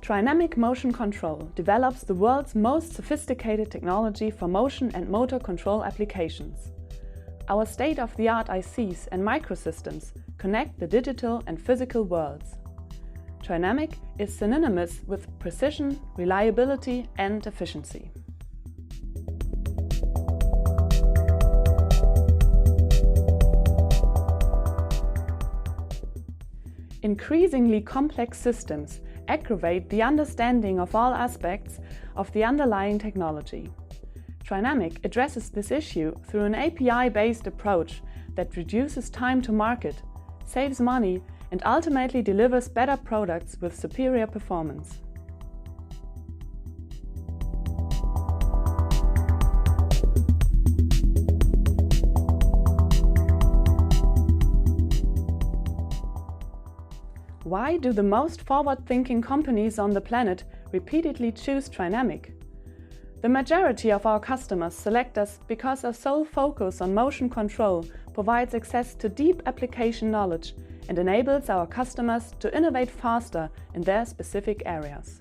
Trinamic Motion Control develops the world's most sophisticated technology for motion and motor control applications. Our state-of-the-art ICs and microsystems connect the digital and physical worlds. Trinamic is synonymous with precision, reliability and efficiency. Increasingly complex systems aggravate the understanding of all aspects of the underlying technology. Trinamic addresses this issue through an API-based approach that reduces time to market, saves money, and ultimately delivers better products with superior performance. Why do the most forward-thinking companies on the planet repeatedly choose Trinamic? The majority of our customers select us because our sole focus on motion control provides access to deep application knowledge and enables our customers to innovate faster in their specific areas.